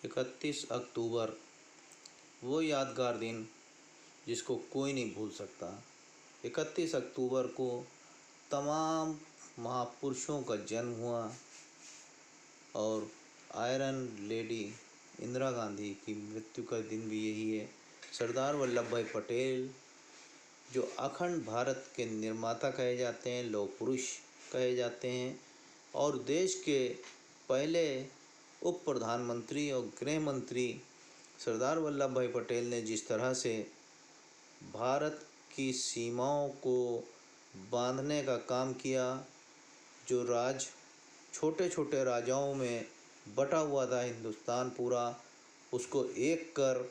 31 अक्टूबर वो यादगार दिन जिसको कोई नहीं भूल सकता। 31 अक्टूबर को तमाम महापुरुषों का जन्म हुआ और आयरन लेडी इंदिरा गांधी की मृत्यु का दिन भी यही है। सरदार वल्लभ भाई पटेल जो अखंड भारत के निर्माता कहे जाते हैं, लौह पुरुष कहे जाते हैं और देश के पहले उप प्रधानमंत्री और गृह मंत्री सरदार वल्लभ भाई पटेल ने जिस तरह से भारत की सीमाओं को बांधने का काम किया, जो छोटे छोटे राजाओं में बटा हुआ था हिंदुस्तान पूरा, उसको एक कर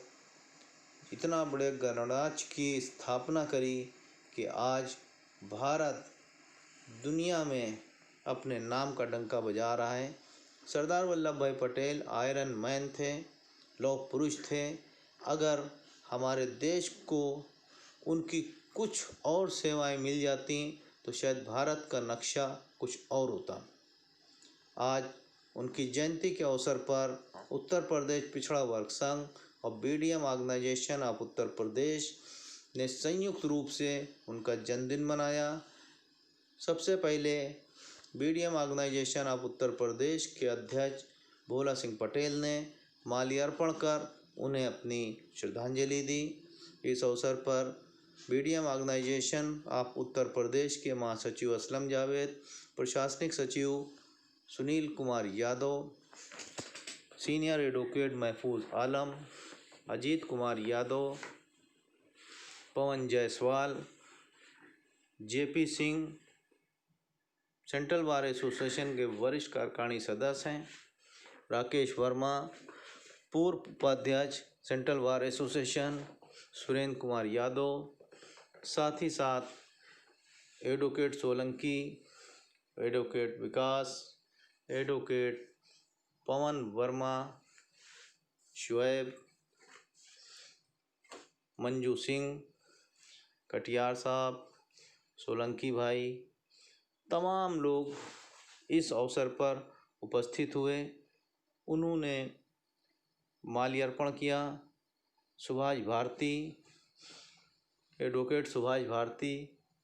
इतना बड़े गणराज्य की स्थापना करी कि आज भारत दुनिया में अपने नाम का डंका बजा रहा है। सरदार वल्लभ भाई पटेल आयरन मैन थे, लौह पुरुष थे। अगर हमारे देश को उनकी कुछ और सेवाएं मिल जाती तो शायद भारत का नक्शा कुछ और होता। आज उनकी जयंती के अवसर पर उत्तर प्रदेश पिछड़ा वर्ग संघ और बीडीएम ऑर्गेनाइजेशन ऑफ उत्तर प्रदेश ने संयुक्त रूप से उनका जन्मदिन मनाया। सबसे पहले BDM organisation of Uttar Pradesh के अध्यक्ष भोला सिंह पटेल ने माल्यार्पण कर उन्हें अपनी श्रद्धांजलि दी। इस अवसर पर BDM organisation of Uttar Pradesh के महासचिव असलम जावेद, प्रशासनिक सचिव Sunil Kumar Yadav, senior advocate Mahfooz Alam, Ajit Kumar Yadav, Pawan Jaiswal, JP Singh, central bar association के वरिष्ठ कार्यकारिणी सदस्य हैं, राकेश वर्मा, पूर्व उपाध्यक्ष central bar association, Surendra Kumar Yadav, साथ ही साथ advocate Solanki, advocate Vikas, advocate Pawan Verma, Shoaib, Manju Singh, Katiyar साहब, सोलंकी भाई, तमाम लोग इस अवसर पर उपस्थित हुए। उन्होंने माल्यार्पण किया। सुभाष भारती, एडवोकेट सुभाष भारती,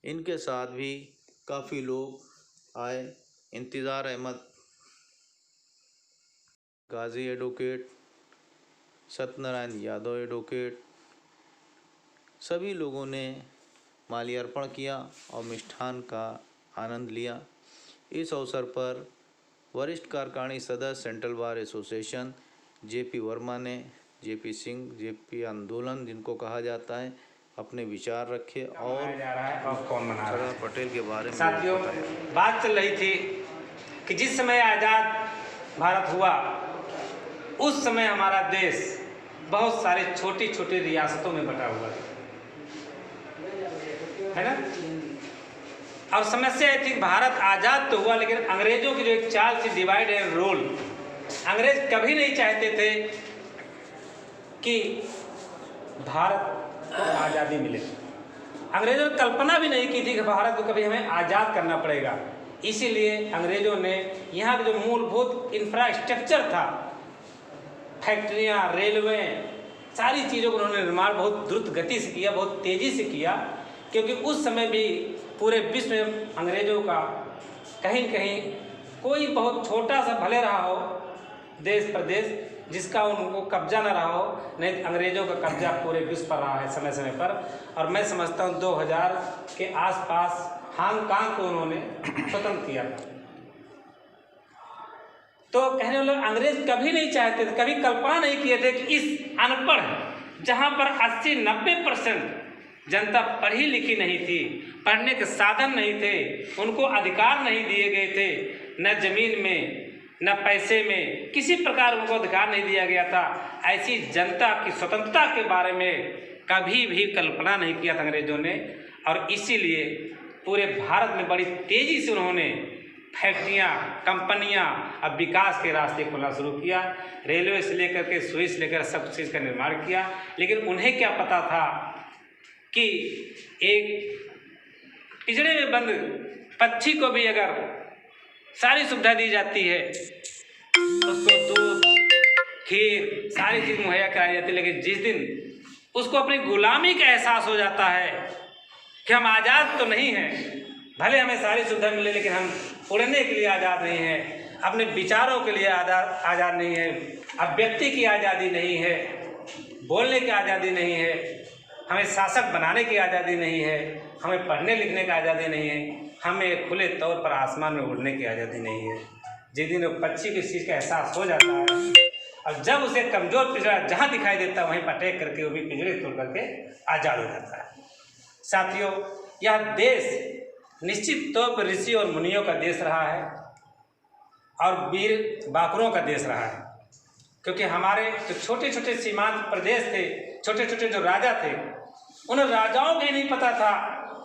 इनके साथ भी काफ़ी लोग आए। इंतज़ार अहमद गाजी एडवोकेट, सत्यनारायण यादव एडवोकेट, सभी लोगों ने माल्यार्पण किया और मिष्ठान का आनंद लिया। इस अवसर पर वरिष्ठ कार्यकारिणी सदस्य central bar association JP Verma ने, जेपी सिंह, जेपी आंदोलन जिनको कहा जाता है, अपने विचार रखे और सरदार पटेल के बारे में साथियों, बात चल रही थी कि जिस समय आज़ाद भारत हुआ उस समय हमारा देश बहुत सारे छोटी छोटी रियासतों में बटा हुआ था, है ना। और समस्या ये थी कि भारत आज़ाद तो हुआ लेकिन अंग्रेजों की जो एक चाल थी डिवाइड एंड रूल, अंग्रेज कभी नहीं चाहते थे कि भारत को आज़ादी मिले। अंग्रेजों ने कल्पना भी नहीं की थी कि भारत को कभी हमें आज़ाद करना पड़ेगा। इसीलिए अंग्रेजों ने यहाँ के जो मूलभूत इंफ्रास्ट्रक्चर था, फैक्ट्रियाँ, रेलवे, सारी चीज़ों का उन्होंने निर्माण बहुत द्रुत गति से किया, बहुत तेज़ी से किया, क्योंकि उस समय भी पूरे विश्व में अंग्रेजों का कहीं न कहीं कोई बहुत छोटा सा भले रहा हो देश प्रदेश जिसका उनको कब्जा न रहा हो, नहीं अंग्रेजों का कब्जा पूरे विश्व पर रहा है समय समय पर। और मैं समझता हूँ 2000 के आसपास हांगकांग को उन्होंने स्वतंत्र किया था। तो कहने वाले अंग्रेज कभी नहीं चाहते थे, कभी कल्पना नहीं किए थे कि इस अनपढ़, जहाँ पर 80-90% जनता पढ़ी लिखी नहीं थी, पढ़ने के साधन नहीं थे, उनको अधिकार नहीं दिए गए थे, न जमीन में न पैसे में, किसी प्रकार उनको अधिकार नहीं दिया गया था। ऐसी जनता की स्वतंत्रता के बारे में कभी भी कल्पना नहीं किया था अंग्रेजों ने। और इसीलिए पूरे भारत में बड़ी तेज़ी से उन्होंने फैक्ट्रियाँ, कंपनियाँ, अब विकास के रास्ते खोलना शुरू किया। रेलवे से लेकर के सुई से लेकर सब चीज़ का निर्माण किया। लेकिन उन्हें क्या पता था कि एक पिंजरे में बंद पक्षी को भी अगर सारी सुविधा दी जाती है, उसको दूध, खीर, सारी चीज़ मुहैया कराई जाती, लेकिन जिस दिन उसको अपनी गुलामी का एहसास हो जाता है कि हम आज़ाद तो नहीं हैं, भले हमें सारी सुविधा मिले लेकिन हम उड़ने के लिए आज़ाद नहीं हैं, अपने विचारों के लिए आज़ाद नहीं है, अभिव्यक्ति की आज़ादी नहीं है, बोलने की आज़ादी नहीं है, हमें शासक बनाने की आज़ादी नहीं है, हमें पढ़ने लिखने की आज़ादी नहीं है, हमें खुले तौर पर आसमान में उड़ने की आज़ादी नहीं है। जिस दिन वो पक्षी को इस चीज़ का एहसास हो जाता है और जब उसे कमज़ोर पिंजरा जहाँ दिखाई देता है वहीं पर अटैक करके वो भी पिंजरे तोड़ करके आज़ाद हो जाता है। साथियों, यह देश निश्चित तौर पर ऋषि और मुनियों का देश रहा है और वीर बाकुरों का देश रहा है, क्योंकि हमारे जो छोटे छोटे सीमांत प्रदेश थे, छोटे छोटे जो राजा थे, उन राजाओं को ही नहीं पता था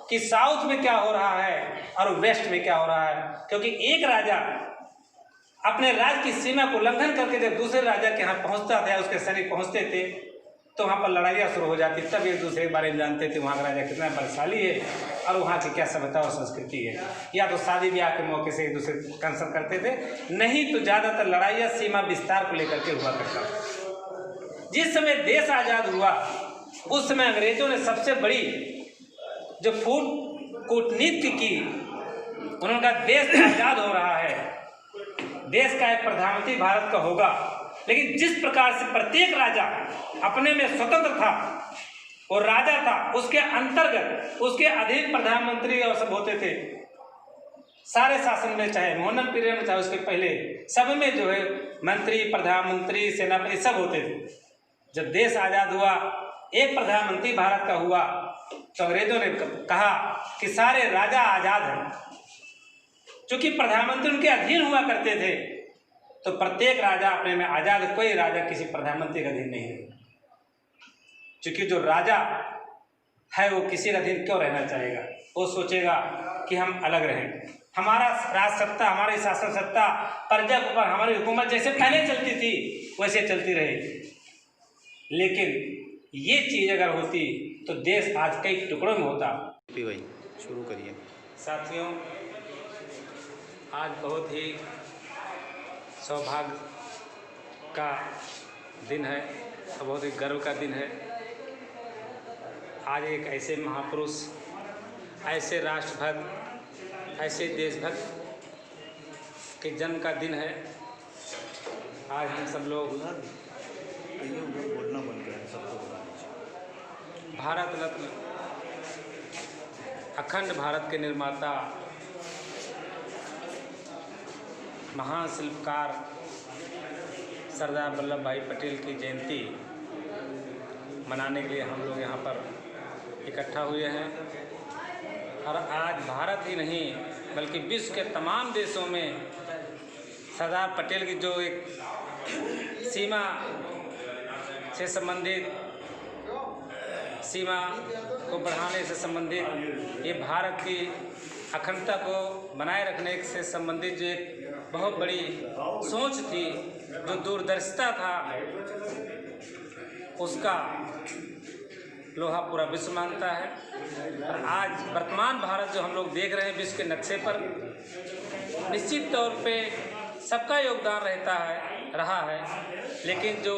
कि साउथ में क्या हो रहा है और वेस्ट में क्या हो रहा है, क्योंकि एक राजा अपने राज्य की सीमा को उल्लंघन करके जब दूसरे राजा के यहाँ पहुँचता था, उसके सैनिक पहुँचते थे, तो वहाँ पर लड़ाइयाँ शुरू हो जाती, तब एक दूसरे के बारे में जानते थे वहाँ का राजा कितना बलशाली है और वहाँ की क्या सभ्यता और संस्कृति है। या तो शादी ब्याह के मौके से एक दूसरे कंसल्ट करते थे, नहीं तो ज़्यादातर लड़ाइयाँ सीमा विस्तार को लेकर के हुआ करता। जिस समय देश आज़ाद हुआ उस समय अंग्रेजों ने सबसे बड़ी जो कूटनीति की, उन्होंने कहा देश आज़ाद हो रहा है, देश का एक प्रधानमंत्री भारत का होगा, लेकिन जिस प्रकार से प्रत्येक राजा अपने में स्वतंत्र था और राजा था, उसके अंतर्गत उसके अधीन प्रधानमंत्री और सब होते थे। सारे शासन में, चाहे मोहनन पीरियड में, चाहे उसके पहले, सब में जो है मंत्री, प्रधानमंत्री, सेनापति सब होते थे। जब देश आज़ाद हुआ, एक प्रधानमंत्री भारत का हुआ, तो अंग्रेजों ने कहा कि सारे राजा आज़ाद हैं। चूंकि प्रधानमंत्री उनके अधीन हुआ करते थे, तो प्रत्येक राजा अपने में आज़ाद, कोई राजा किसी प्रधानमंत्री का अधीन नहीं है। क्योंकि जो राजा है वो किसी का अधीन क्यों रहना चाहेगा, वो सोचेगा कि हम अलग रहें, हमारा राज सत्ता, हमारी शासन सत्ता प्रजा के ऊपर, हमारी हुकूमत जैसे पहले चलती थी वैसे चलती रहे। लेकिन ये चीज़ अगर होती तो देश आज कई टुकड़ों में होता। भाई शुरू करिए। साथियों, आज बहुत ही सौभाग्य का दिन है और बहुत ही गर्व का दिन है। आज एक ऐसे महापुरुष, ऐसे राष्ट्रभक्त, ऐसे देशभक्त के जन्म का दिन है। आज हम सब लोग बोलना बन गया सबको, भारत रत्न, अखंड भारत के निर्माता, महान शिल्पकार सरदार वल्लभ भाई पटेल की जयंती मनाने के लिए हम लोग यहाँ पर इकट्ठा हुए हैं। और आज भारत ही नहीं बल्कि विश्व के तमाम देशों में सरदार पटेल की जो एक सीमा से संबंधित, सीमा को बढ़ाने से संबंधित, ये भारत की अखंडता को बनाए रखने से संबंधित जो एक बहुत बड़ी सोच थी, जो दूरदर्शिता था, उसका लोहा पूरा विश्व मानता है। और आज वर्तमान भारत जो हम लोग देख रहे हैं विश्व के नक्शे पर, निश्चित तौर पे सबका योगदान रहा है, लेकिन जो